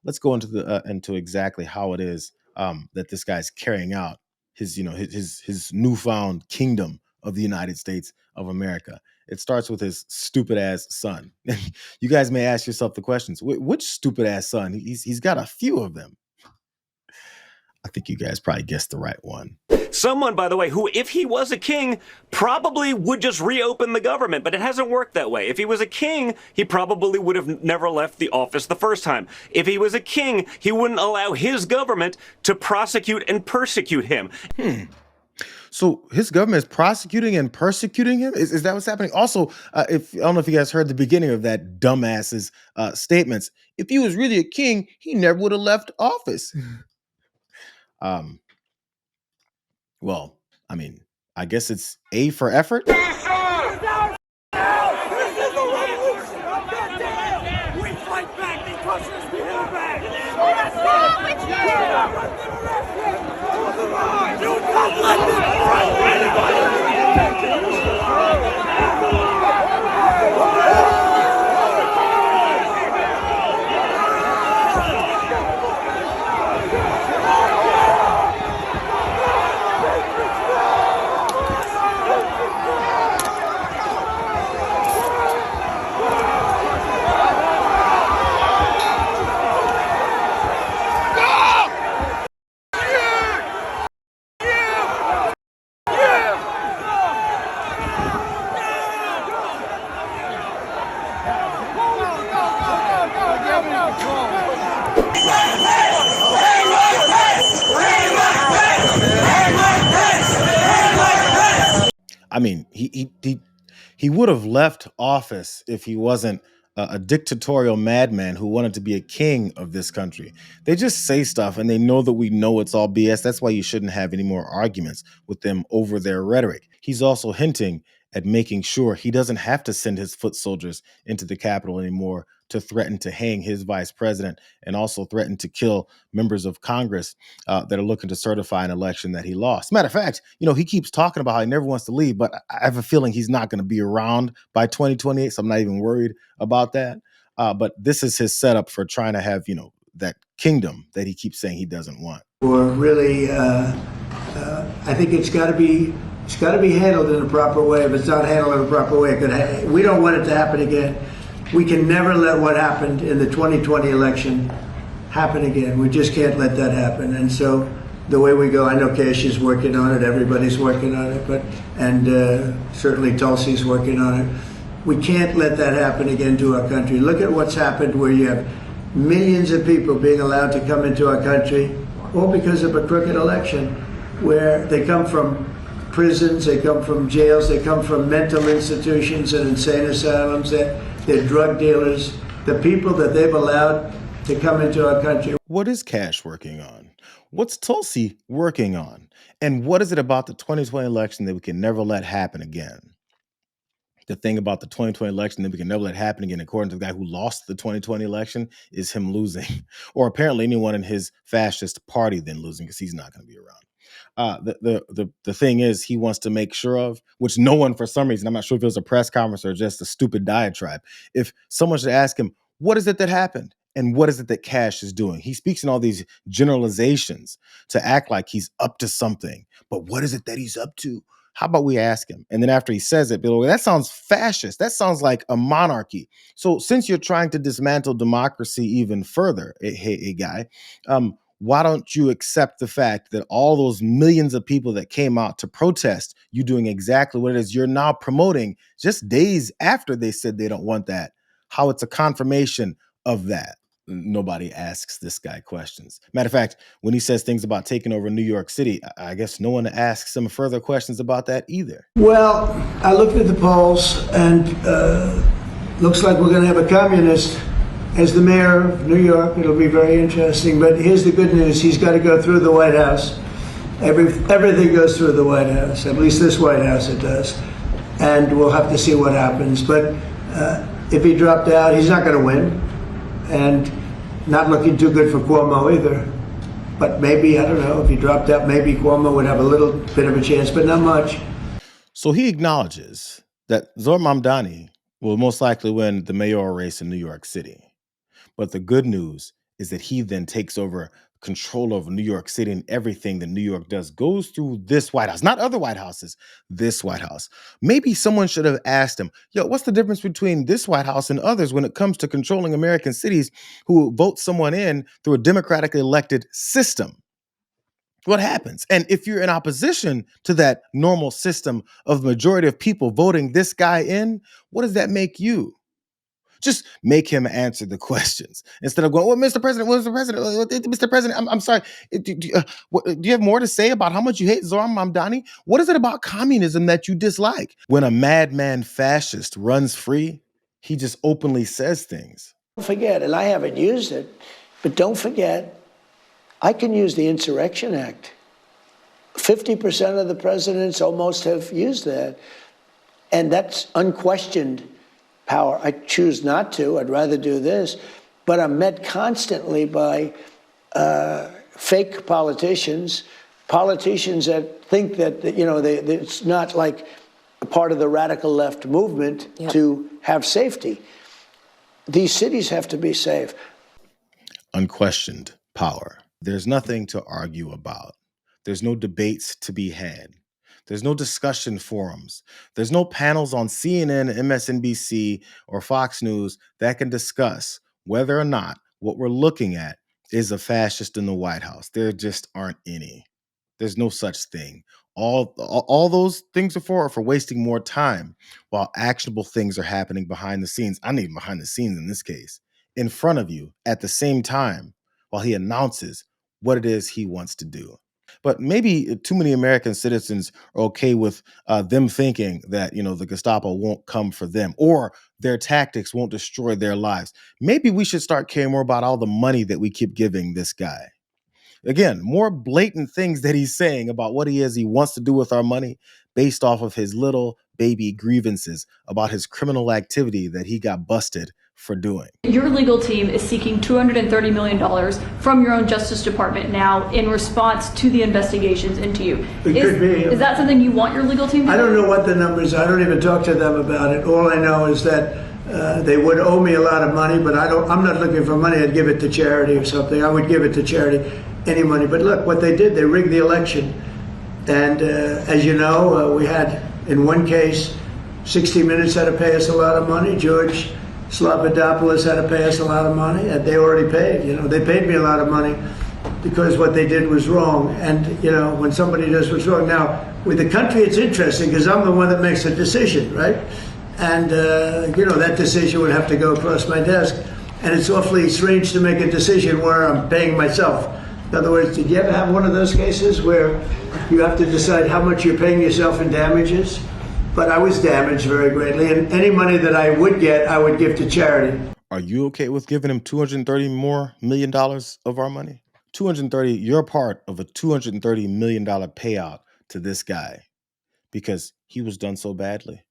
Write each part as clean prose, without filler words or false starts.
let's go into exactly how it is that this guy's carrying out his his newfound kingdom of the United States of America. It starts with his stupid ass son. You guys may ask yourself the questions: which stupid ass son? He's got a few of them. I think you guys probably guessed the right one. Someone, by the way, who, if he was a king, probably would just reopen the government, but it hasn't worked that way. If he was a king, he probably would have never left the office the first time. If he was a king, he wouldn't allow his government to prosecute and persecute him. So his government is prosecuting and persecuting him? Is that what's happening? Also, if I don't know if you guys heard the beginning of that dumbass's statements. If he was really a king, he never would have left office. Um, well, I mean, I guess it's A for effort. We fight back because we hold back. Do not let I mean, he would have left office if he wasn't a dictatorial madman who wanted to be a king of this country. They just say stuff and they know that we know it's all BS. That's why you shouldn't have any more arguments with them over their rhetoric. He's also hinting at making sure he doesn't have to send his foot soldiers into the Capitol anymore to threaten to hang his vice president and also threaten to kill members of Congress that are looking to certify an election that he lost. Matter of fact, he keeps talking about how he never wants to leave, but I have a feeling he's not going to be around by 2028, so I'm not even worried about that. But this is his setup for trying to have, that kingdom that he keeps saying he doesn't want. Or really, I think it's got to be handled in a proper way. If it's not handled in a proper way, we don't want it to happen again. We can never let what happened in the 2020 election happen again. We just can't let that happen. And so the way we go, I know Cash is working on it, everybody's working on it, and certainly Tulsi's working on it. We can't let that happen again to our country. Look at what's happened where you have millions of people being allowed to come into our country, all because of a crooked election, where they come from prisons, they come from jails, they come from mental institutions and insane asylums, they're drug dealers, the people that they've allowed to come into our country. What is Cash working on? What's Tulsi working on? And what is it about the 2020 election that we can never let happen again? The thing about the 2020 election that we can never let happen again, according to the guy who lost the 2020 election, is him losing. Or apparently anyone in his fascist party then losing, because he's not going to be around. The thing is, he wants to make sure of, which no one, for some reason, I'm not sure if it was a press conference or just a stupid diatribe, if someone should ask him, what is it that happened? And what is it that Cash is doing? He speaks in all these generalizations to act like he's up to something. But what is it that he's up to? How about we ask him? And then after he says it, Bill, that sounds fascist. That sounds like a monarchy. So since you're trying to dismantle democracy even further, hey guy, why don't you accept the fact that all those millions of people that came out to protest you doing exactly what it is you're now promoting just days after they said they don't want that, how it's a confirmation of that? Nobody asks this guy questions. Matter of fact, when he says things about taking over New York City, I guess no one asks him further questions about that either. Well, I looked at the polls and looks like we're going to have a communist as the mayor of New York. It'll be very interesting. But here's the good news. He's got to go through the White House. Everything goes through the White House, at least this White House it does. And we'll have to see what happens. But if he dropped out, he's not going to win. And not looking too good for Cuomo either. But maybe, I don't know, if he dropped out, maybe Cuomo would have a little bit of a chance, but not much. So he acknowledges that Zohar Mamdani will most likely win the mayoral race in New York City. But the good news is that he then takes over control over New York City, and everything that New York does goes through this White House, not other White Houses, this White House. Maybe someone should have asked him, yo, what's the difference between this White House and others when it comes to controlling American cities who vote someone in through a democratically elected system? What happens? And if you're in opposition to that normal system of the majority of people voting this guy in, what does that make you? Just make him answer the questions instead of going, "Well, Mr. President, Mr. President, I'm sorry. Do you have more to say about how much you hate Zoran Mamdani? What is it about communism that you dislike?" When a madman fascist runs free, he just openly says things. Don't forget, and I haven't used it, but don't forget, I can use the Insurrection Act. 50% of the presidents almost have used that, and that's unquestioned power. I choose not to. I'd rather do this. But I'm met constantly by fake politicians that think that, it's not like a part of the radical left movement to have safety. These cities have to be safe. Unquestioned power. There's nothing to argue about. There's no debates to be had. There's no discussion forums. There's no panels on CNN, MSNBC, or Fox News that can discuss whether or not what we're looking at is a fascist in the White House. There just aren't any. There's no such thing. All those things are for wasting more time while actionable things are happening behind the scenes. I need behind the scenes in this case, in front of you at the same time while he announces what it is he wants to do. But maybe too many American citizens are okay with them thinking that, the Gestapo won't come for them or their tactics won't destroy their lives. Maybe we should start caring more about all the money that we keep giving this guy. Again, more blatant things that he's saying about what he wants to do with our money based off of his little baby grievances about his criminal activity that he got busted for doing. Your legal team is seeking $230 million from your own Justice Department now in response to the investigations into you. Is that something you want your legal team to do? I don't know what the numbers are. I don't even talk to them about it. All I know is that they would owe me a lot of money, but I'm not looking for money. I'd give it to charity or something. I would give it to charity, any money. But look, what they did, they rigged the election. And as you know, we had, in one case, 60 Minutes had to pay us a lot of money. George Slavadopoulos had to pay us a lot of money, and they already paid. They paid me a lot of money because what they did was wrong. And when somebody does what's wrong, now with the country, it's interesting because I'm the one that makes the decision, right? And that decision would have to go across my desk, and it's awfully strange to make a decision where I'm paying myself. In other words, did you ever have one of those cases where you have to decide how much you're paying yourself in damages? But I was damaged very greatly, and any money that I would get, I would give to charity. Are you okay with giving him $230 million of our money? 230, you're part of a $230 million payout to this guy because he was done so badly.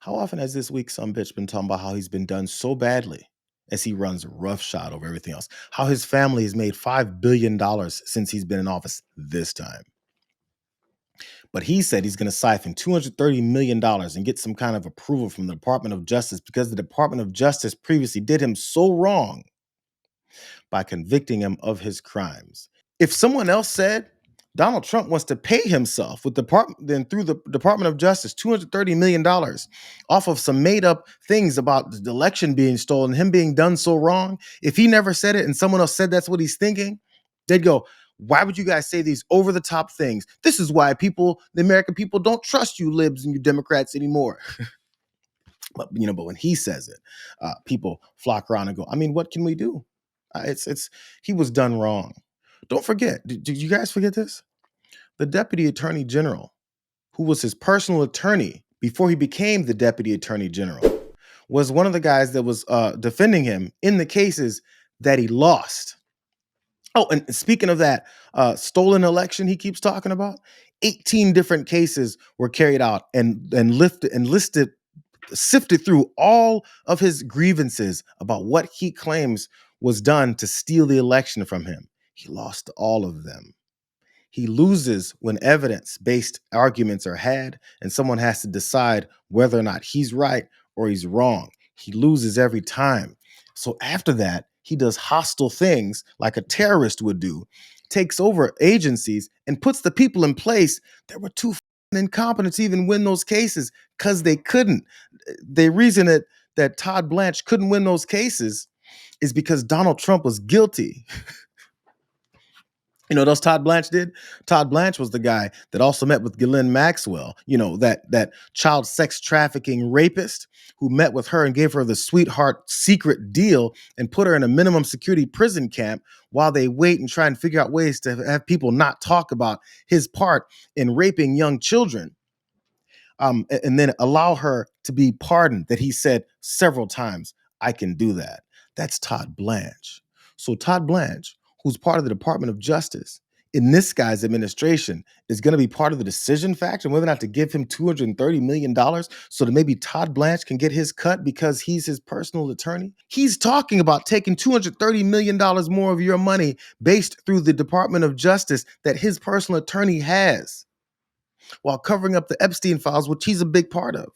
How often has this week some bitch been talking about how he's been done so badly as he runs roughshod over everything else? How his family has made $5 billion since he's been in office this time. But he said he's going to siphon $230 million and get some kind of approval from the Department of Justice because the Department of Justice previously did him so wrong by convicting him of his crimes. If someone else said Donald Trump wants to pay himself through the Department of Justice $230 million off of some made up things about the election being stolen, him being done so wrong, if he never said it and someone else said that's what he's thinking, they'd go, why would you guys say these over the top things? This is why the American people don't trust you libs and you Democrats anymore. But when he says it, people flock around and go, I mean, what can we do? He was done wrong. Don't forget, did you guys forget this? The Deputy Attorney General, who was his personal attorney before he became the Deputy Attorney General, was one of the guys that was defending him in the cases that he lost. Oh, and speaking of that stolen election he keeps talking about, 18 different cases were carried out and sifted through all of his grievances about what he claims was done to steal the election from him. He lost all of them. He loses when evidence-based arguments are had and someone has to decide whether or not he's right or he's wrong. He loses every time. So after that, he does hostile things like a terrorist would do, takes over agencies and puts the people in place that were too incompetent to even win those cases because they couldn't. The reason that Todd Blanche couldn't win those cases is because Donald Trump was guilty. You know what else Todd Blanche did? Todd Blanche was the guy that also met with Ghislaine Maxwell, you know, that child sex trafficking rapist who met with her and gave her the sweetheart secret deal and put her in a minimum security prison camp while they wait and try and figure out ways to have people not talk about his part in raping young children. And then allow her to be pardoned, that he said several times, I can do that. That's Todd Blanche. So Todd Blanche, who's part of the Department of Justice in this guy's administration, is going to be part of the decision factor, whether or not to give him $230 million so that maybe Todd Blanche can get his cut because he's his personal attorney. He's talking about taking $230 million more of your money based through the Department of Justice that his personal attorney has, while covering up the Epstein files, which he's a big part of.